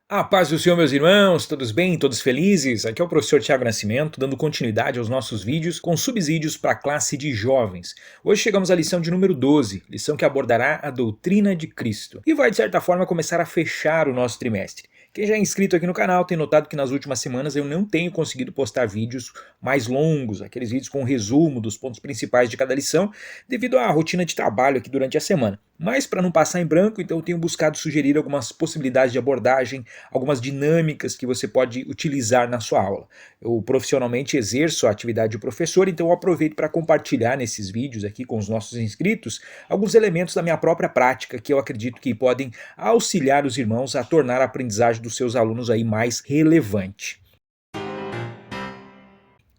A paz do Senhor, meus irmãos, todos bem, todos felizes? Aqui é o professor Tiago Nascimento, dando continuidade aos nossos vídeos com subsídios para a classe de jovens. Hoje chegamos à lição de número 12, lição que abordará a doutrina de Cristo, e vai de certa forma começar a fechar o nosso trimestre. Quem já é inscrito aqui no canal tem notado que nas últimas semanas eu não tenho conseguido postar vídeos mais longos, aqueles vídeos com resumo dos pontos principais de cada lição, devido à rotina de trabalho aqui durante a semana. Mas para não passar em branco, então eu tenho buscado sugerir algumas possibilidades de abordagem, algumas dinâmicas que você pode utilizar na sua aula. Eu profissionalmente exerço a atividade de professor, então eu aproveito para compartilhar nesses vídeos aqui com os nossos inscritos alguns elementos da minha própria prática que eu acredito que podem auxiliar os irmãos a tornar a aprendizagem dos seus alunos aí mais relevante.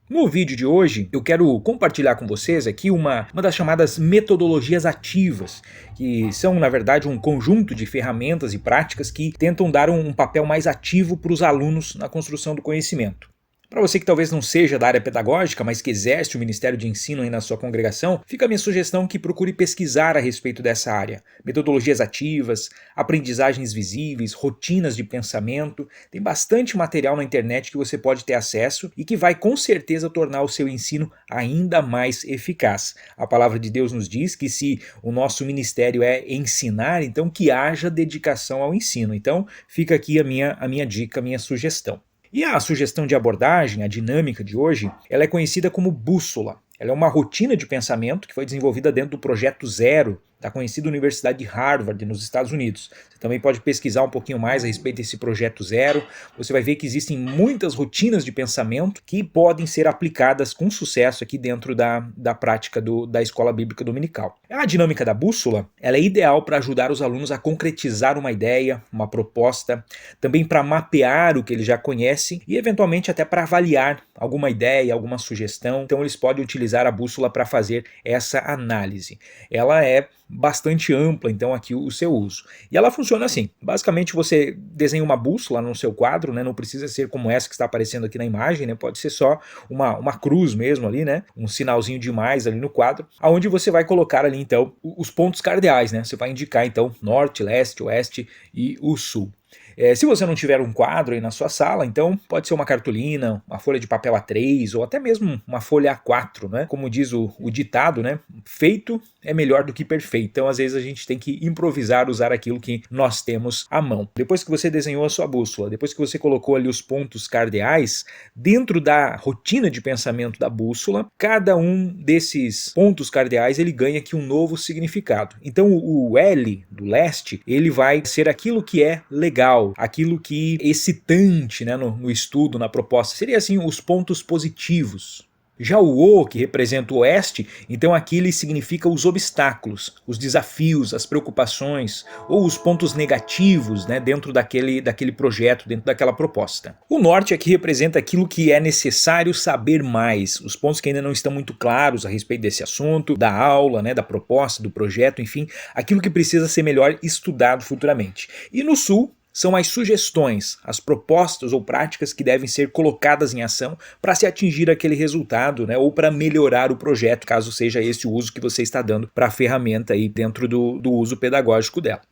No vídeo de hoje, eu quero compartilhar com vocês aqui uma das chamadas metodologias ativas, que são, na verdade, um conjunto de ferramentas e práticas que tentam dar um papel mais ativo para os alunos na construção do conhecimento. Para você que talvez não seja da área pedagógica, mas que exerce o ministério de ensino aí na sua congregação, fica a minha sugestão que procure pesquisar a respeito dessa área. Metodologias ativas, aprendizagens visíveis, rotinas de pensamento, tem bastante material na internet que você pode ter acesso e que vai com certeza tornar o seu ensino ainda mais eficaz. A palavra de Deus nos diz que se o nosso ministério é ensinar, então que haja dedicação ao ensino. Então fica aqui a minha dica, a minha sugestão. E a sugestão de abordagem, a dinâmica de hoje, ela é conhecida como bússola. Ela é uma rotina de pensamento que foi desenvolvida dentro do Projeto Zero, da conhecida Universidade de Harvard, nos Estados Unidos. Você também pode pesquisar um pouquinho mais a respeito desse Projeto Zero. Você vai ver que existem muitas rotinas de pensamento que podem ser aplicadas com sucesso aqui dentro da prática da Escola Bíblica Dominical. A dinâmica da bússola ela é ideal para ajudar os alunos a concretizar uma ideia, uma proposta, também para mapear o que eles já conhecem e eventualmente até para avaliar alguma ideia, alguma sugestão. Então eles podem utilizar a bússola para fazer essa análise. Ela é bastante ampla, então, aqui o seu uso. E ela funciona assim, basicamente você desenha uma bússola no seu quadro, né? Não precisa ser como essa que está aparecendo aqui na imagem, né? Pode ser só uma cruz mesmo ali, né? Um sinalzinho de mais ali no quadro, aonde você vai colocar ali, então, os pontos cardeais, né? Você vai indicar, então, norte, leste, oeste e o sul. Se você não tiver um quadro aí na sua sala, então pode ser uma cartolina, uma folha de papel A3 ou até mesmo uma folha A4, né? Como diz o ditado, né? Feito é melhor do que perfeito. Então, às vezes, a gente tem que improvisar, usar aquilo que nós temos à mão. Depois que você desenhou a sua bússola, depois que você colocou ali os pontos cardeais, dentro da rotina de pensamento da bússola, cada um desses pontos cardeais ele ganha aqui um novo significado. Então, o L do leste, ele vai ser aquilo que é legal, aquilo que é excitante, né, no estudo, na proposta. Seria assim os pontos positivos. Já o O, que representa o oeste, então aqui ele significa os obstáculos, os desafios, as preocupações ou os pontos negativos, né, dentro daquele projeto, dentro daquela proposta. O norte aqui representa aquilo que é necessário saber mais, os pontos que ainda não estão muito claros a respeito desse assunto, da aula, né, da proposta, do projeto, enfim, aquilo que precisa ser melhor estudado futuramente. E no sul, são as sugestões, as propostas ou práticas que devem ser colocadas em ação para se atingir aquele resultado, né, ou para melhorar o projeto, caso seja esse o uso que você está dando para a ferramenta aí dentro do uso pedagógico dela.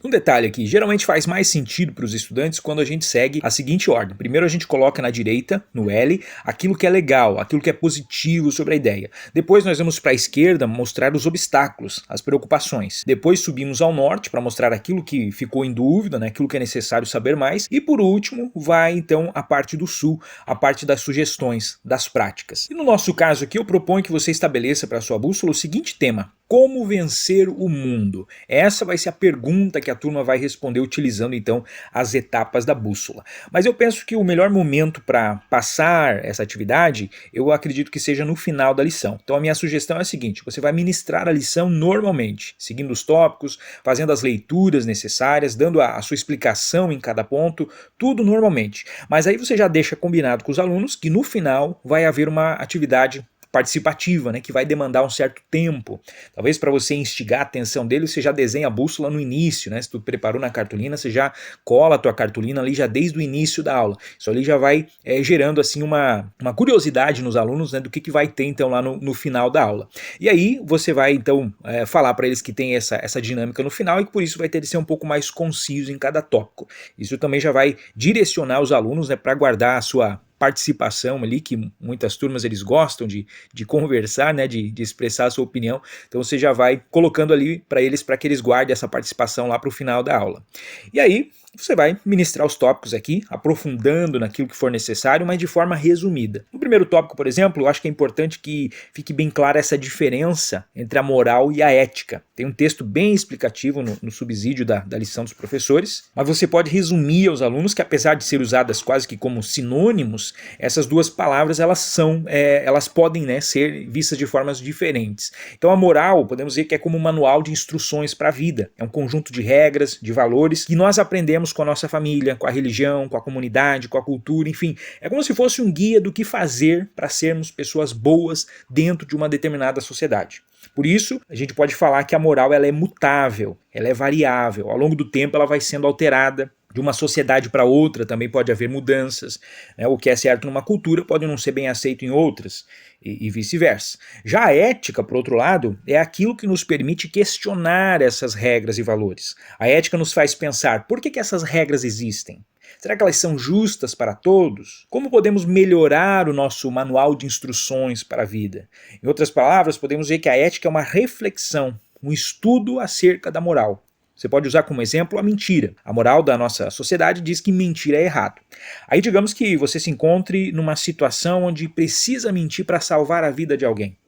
Um detalhe aqui, geralmente faz mais sentido para os estudantes quando a gente segue a seguinte ordem. Primeiro a gente coloca na direita, no L, aquilo que é legal, aquilo que é positivo sobre a ideia. Depois nós vamos para a esquerda mostrar os obstáculos, as preocupações. Depois subimos ao norte para mostrar aquilo que ficou em dúvida, né, aquilo que é necessário saber mais. E por último vai então a parte do sul, a parte das sugestões, das práticas. E no nosso caso aqui eu proponho que você estabeleça para a sua bússola o seguinte tema: como vencer o mundo? Essa vai ser a pergunta que a turma vai responder utilizando então as etapas da bússola. Mas eu penso que o melhor momento para passar essa atividade, eu acredito que seja no final da lição. Então a minha sugestão é a seguinte: você vai ministrar a lição normalmente, seguindo os tópicos, fazendo as leituras necessárias, dando a sua explicação em cada ponto, tudo normalmente. Mas aí você já deixa combinado com os alunos que no final vai haver uma atividade participativa, né, que vai demandar um certo tempo. Talvez para você instigar a atenção dele, você já desenha a bússola no início, né? Se tu preparou na cartolina, você já cola a tua cartolina ali já desde o início da aula. Isso ali já vai gerando assim uma curiosidade nos alunos, né, do que vai ter então lá no final da aula. E aí você vai então falar para eles que tem essa dinâmica no final e que por isso vai ter de ser um pouco mais conciso em cada tópico. Isso também já vai direcionar os alunos, né, para guardar a sua participação ali, que muitas turmas eles gostam de conversar, né, de expressar a sua opinião, então você já vai colocando ali para eles que eles guardem essa participação lá para o final da aula. E aí você vai ministrar os tópicos aqui, aprofundando naquilo que for necessário, mas de forma resumida. No primeiro tópico, por exemplo, eu acho que é importante que fique bem clara essa diferença entre a moral e a ética. Tem um texto bem explicativo no subsídio da lição dos professores, mas você pode resumir aos alunos que, apesar de ser usadas quase que como sinônimos, essas duas palavras elas podem, né, ser vistas de formas diferentes. Então a moral, podemos dizer que é como um manual de instruções para a vida. É um conjunto de regras, de valores que nós aprendemos com a nossa família, com a religião, com a comunidade, com a cultura, enfim. É como se fosse um guia do que fazer para sermos pessoas boas dentro de uma determinada sociedade. Por isso, a gente pode falar que a moral ela é mutável, ela é variável. Ao longo do tempo ela vai sendo alterada. De uma sociedade para outra também pode haver mudanças, né? O que é certo numa cultura pode não ser bem aceito em outras e vice-versa. Já a ética, por outro lado, é aquilo que nos permite questionar essas regras e valores. A ética nos faz pensar por que essas regras existem? Será que elas são justas para todos? Como podemos melhorar o nosso manual de instruções para a vida? Em outras palavras, podemos dizer que a ética é uma reflexão, um estudo acerca da moral. Você pode usar como exemplo a mentira. A moral da nossa sociedade diz que mentir é errado. Aí digamos que você se encontre numa situação onde precisa mentir para salvar a vida de alguém.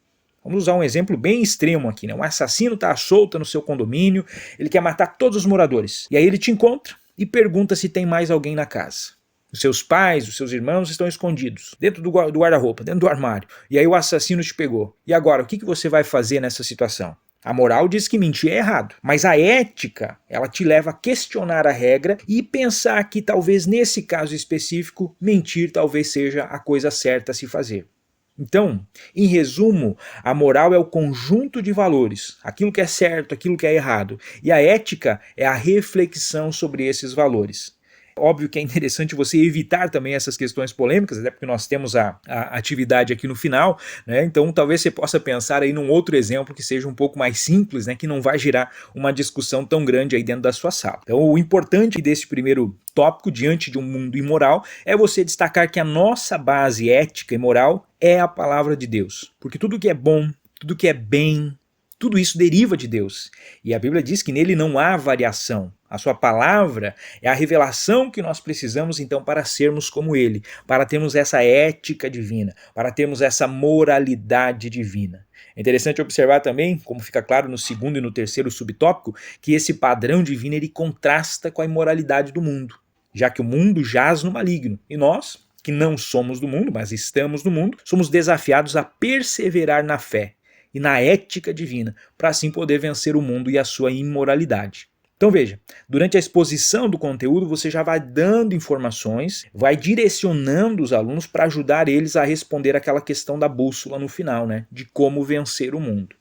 Vamos usar um exemplo bem extremo aqui, né? Um assassino está solto no seu condomínio, ele quer matar todos os moradores. E aí ele te encontra e pergunta se tem mais alguém na casa. Os seus pais, os seus irmãos estão escondidos, dentro do guarda-roupa, dentro do armário. E aí o assassino te pegou. E agora, o que você vai fazer nessa situação? A moral diz que mentir é errado, mas a ética, ela te leva a questionar a regra e pensar que talvez nesse caso específico, mentir talvez seja a coisa certa a se fazer. Então, em resumo, a moral é o conjunto de valores, aquilo que é certo, aquilo que é errado, e a ética é a reflexão sobre esses valores. Óbvio que é interessante você evitar também essas questões polêmicas, até porque nós temos a atividade aqui no final, né? Então talvez você possa pensar aí num outro exemplo que seja um pouco mais simples, né? Que não vai gerar uma discussão tão grande aí dentro da sua sala. Então o importante desse primeiro tópico, diante de um mundo imoral, é você destacar que a nossa base ética e moral é a palavra de Deus. Porque tudo que é bom, tudo que é bem, tudo isso deriva de Deus. E a Bíblia diz que nele não há variação. A sua palavra é a revelação que nós precisamos então para sermos como ele, para termos essa ética divina, para termos essa moralidade divina. É interessante observar também, como fica claro no segundo e no terceiro subtópico, que esse padrão divino ele contrasta com a imoralidade do mundo, já que o mundo jaz no maligno. E nós, que não somos do mundo, mas estamos no mundo, somos desafiados a perseverar na fé e na ética divina, para assim poder vencer o mundo e a sua imoralidade. Então veja, durante a exposição do conteúdo você já vai dando informações, vai direcionando os alunos para ajudar eles a responder aquela questão da bússola no final, né? De como vencer o mundo.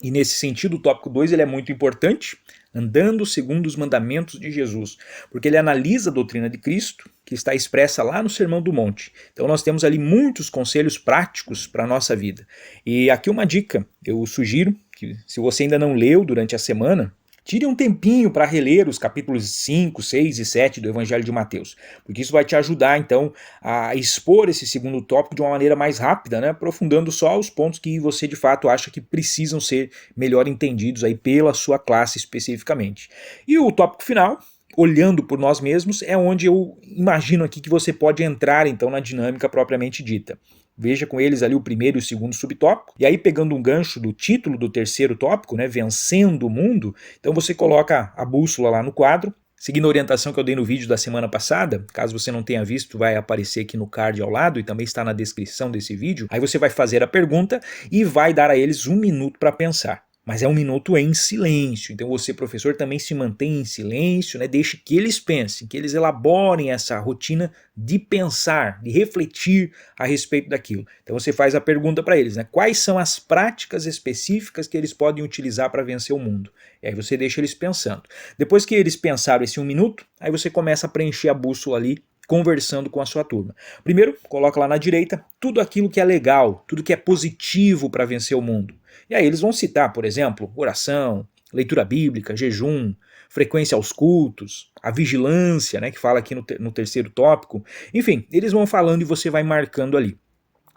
E nesse sentido o tópico 2 ele é muito importante, andando segundo os mandamentos de Jesus, porque ele analisa a doutrina de Cristo, que está expressa lá no Sermão do Monte. Então nós temos ali muitos conselhos práticos para a nossa vida. E aqui uma dica, eu sugiro que se você ainda não leu durante a semana, tire um tempinho para reler os capítulos 5, 6 e 7 do Evangelho de Mateus, porque isso vai te ajudar então a expor esse segundo tópico de uma maneira mais rápida, né? Aprofundando só os pontos que você de fato acha que precisam ser melhor entendidos aí pela sua classe especificamente. E o tópico final, olhando por nós mesmos, é onde eu imagino aqui que você pode entrar então na dinâmica propriamente dita. Veja com eles ali o primeiro e o segundo subtópico, e aí pegando um gancho do título do terceiro tópico, né, Vencendo o Mundo, então você coloca a bússola lá no quadro, seguindo a orientação que eu dei no vídeo da semana passada, caso você não tenha visto, vai aparecer aqui no card ao lado e também está na descrição desse vídeo, aí você vai fazer a pergunta e vai dar a eles 1 minuto para pensar. mas é um minuto em silêncio. Então você, professor, também se mantém em silêncio, né? Deixe que eles pensem, que eles elaborem essa rotina de pensar, de refletir a respeito daquilo. Então você faz a pergunta para eles, né? Quais são as práticas específicas que eles podem utilizar para vencer o mundo? E aí você deixa eles pensando. Depois que eles pensaram esse 1 minuto, aí você começa a preencher a bússola ali, conversando com a sua turma. Primeiro, coloca lá na direita tudo aquilo que é legal, tudo que é positivo para vencer o mundo. E aí eles vão citar, por exemplo, oração, leitura bíblica, jejum, frequência aos cultos, a vigilância, né, que fala aqui no terceiro tópico. Enfim, eles vão falando e você vai marcando ali.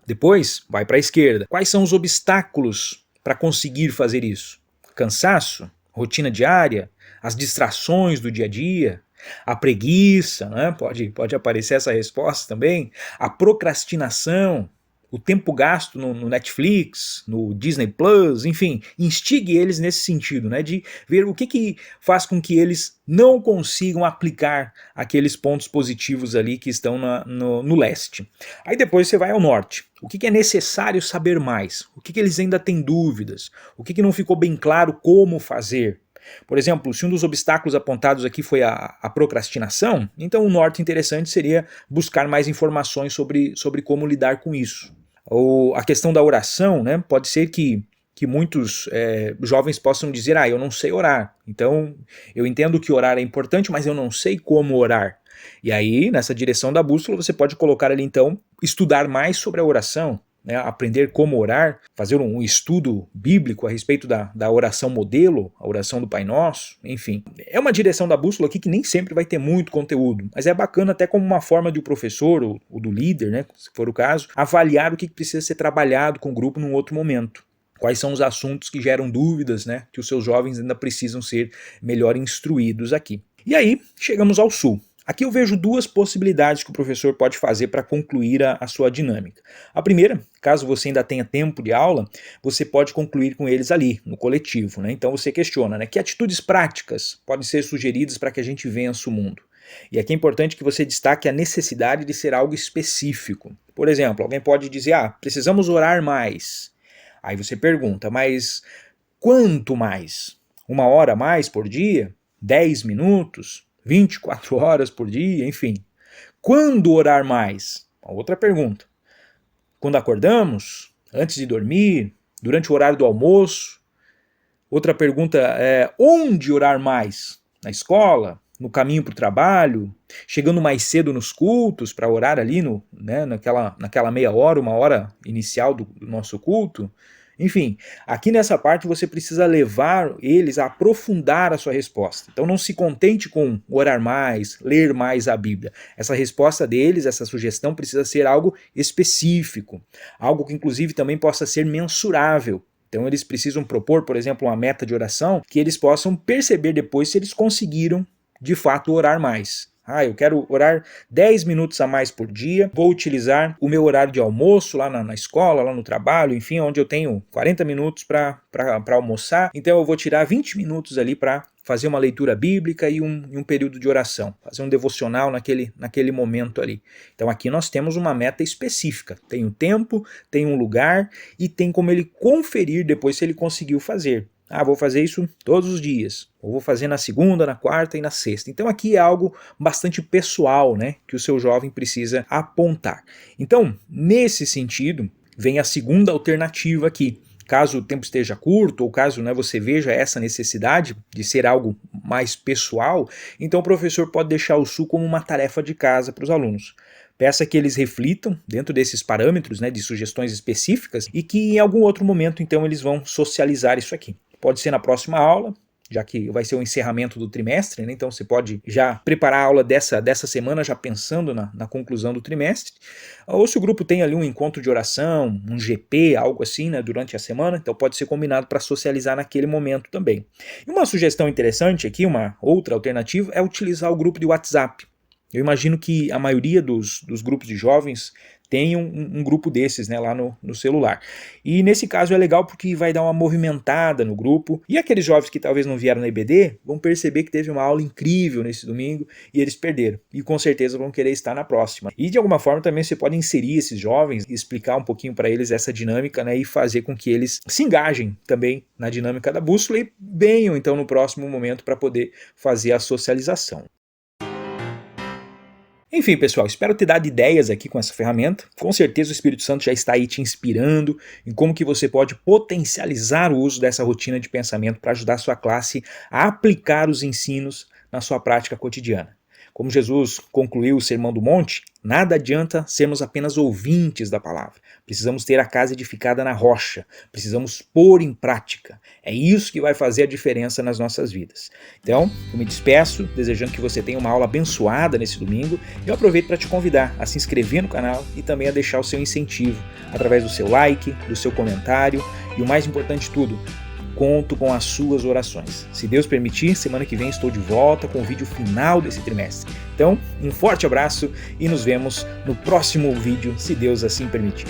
Depois, vai para a esquerda. Quais são os obstáculos para conseguir fazer isso? Cansaço? Rotina diária? As distrações do dia a dia? A preguiça, né? Pode aparecer essa resposta também. A procrastinação, o tempo gasto no Netflix, no Disney Plus, enfim, instigue eles nesse sentido, né, de ver o que faz com que eles não consigam aplicar aqueles pontos positivos ali que estão no leste. Aí depois você vai ao norte. O que é necessário saber mais? O que eles ainda têm dúvidas? O que não ficou bem claro como fazer? Por exemplo, se um dos obstáculos apontados aqui foi a procrastinação, então o norte interessante seria buscar mais informações sobre como lidar com isso. Ou a questão da oração, né? Pode ser que muitos jovens possam dizer, eu não sei orar, então eu entendo que orar é importante, mas eu não sei como orar. E aí, nessa direção da bússola, você pode colocar ali então, estudar mais sobre a oração, né, aprender como orar, fazer um estudo bíblico a respeito da oração modelo, a oração do Pai Nosso, enfim. É uma direção da bússola aqui que nem sempre vai ter muito conteúdo, mas é bacana até como uma forma de o professor ou do líder, né, se for o caso, avaliar o que precisa ser trabalhado com o grupo num outro momento. Quais são os assuntos que geram dúvidas, né, que os seus jovens ainda precisam ser melhor instruídos aqui. E aí, chegamos ao sul. Aqui eu vejo duas possibilidades que o professor pode fazer para concluir a sua dinâmica. A primeira, caso você ainda tenha tempo de aula, você pode concluir com eles ali, no coletivo, né? Então você questiona, né? Que atitudes práticas podem ser sugeridas para que a gente vença o mundo? E aqui é importante que você destaque a necessidade de ser algo específico. Por exemplo, alguém pode dizer, precisamos orar mais. Aí você pergunta, mas quanto mais? 1 hora a mais por dia? 10 minutos? 24 horas por dia, enfim. Quando orar mais? Uma outra pergunta. Quando acordamos? Antes de dormir? Durante o horário do almoço? Outra pergunta é, onde orar mais? Na escola? No caminho para o trabalho? Chegando mais cedo nos cultos para orar ali naquela meia hora, 1 hora inicial do nosso culto? Enfim, aqui nessa parte você precisa levar eles a aprofundar a sua resposta. Então não se contente com orar mais, ler mais a Bíblia. Essa resposta deles, essa sugestão precisa ser algo específico, algo que inclusive também possa ser mensurável. Então eles precisam propor, por exemplo, uma meta de oração que eles possam perceber depois se eles conseguiram de fato orar mais. Eu quero orar 10 minutos a mais por dia, vou utilizar o meu horário de almoço lá na escola, lá no trabalho, enfim, onde eu tenho 40 minutos para almoçar, então eu vou tirar 20 minutos ali para fazer uma leitura bíblica e um período de oração, fazer um devocional naquele momento ali. Então aqui nós temos uma meta específica, tem um tempo, tem um lugar e tem como ele conferir depois se ele conseguiu fazer. Vou fazer isso todos os dias, ou vou fazer na segunda, na quarta e na sexta. Então aqui é algo bastante pessoal, né, que o seu jovem precisa apontar. Então, nesse sentido, vem a segunda alternativa aqui. Caso o tempo esteja curto, ou caso você veja essa necessidade de ser algo mais pessoal, então o professor pode deixar o sul como uma tarefa de casa para os alunos. Peça que eles reflitam dentro desses parâmetros, né, de sugestões específicas e que em algum outro momento então eles vão socializar isso aqui. Pode ser na próxima aula, já que vai ser o encerramento do trimestre, né? Então você pode já preparar a aula dessa semana, já pensando na conclusão do trimestre. Ou se o grupo tem ali um encontro de oração, um GP, algo assim, né, durante a semana, então pode ser combinado para socializar naquele momento também. E uma sugestão interessante aqui, uma outra alternativa, é utilizar o grupo de WhatsApp. Eu imagino que a maioria dos grupos de jovens tem um grupo desses, né, lá no celular. E nesse caso é legal porque vai dar uma movimentada no grupo, e aqueles jovens que talvez não vieram na EBD vão perceber que teve uma aula incrível nesse domingo e eles perderam, e com certeza vão querer estar na próxima. E de alguma forma também você pode inserir esses jovens e explicar um pouquinho para eles essa dinâmica, né, e fazer com que eles se engajem também na dinâmica da bússola e venham então no próximo momento para poder fazer a socialização. Enfim, pessoal, espero ter dado ideias aqui com essa ferramenta. Com certeza o Espírito Santo já está aí te inspirando em como que você pode potencializar o uso dessa rotina de pensamento para ajudar a sua classe a aplicar os ensinos na sua prática cotidiana. Como Jesus concluiu o Sermão do Monte, nada adianta sermos apenas ouvintes da palavra. Precisamos ter a casa edificada na rocha, precisamos pôr em prática. É isso que vai fazer a diferença nas nossas vidas. Então, eu me despeço, desejando que você tenha uma aula abençoada nesse domingo. Eu aproveito para te convidar a se inscrever no canal e também a deixar o seu incentivo através do seu like, do seu comentário e o mais importante de tudo, conto com as suas orações. Se Deus permitir, semana que vem estou de volta com o vídeo final desse trimestre. Então, um forte abraço e nos vemos no próximo vídeo, se Deus assim permitir.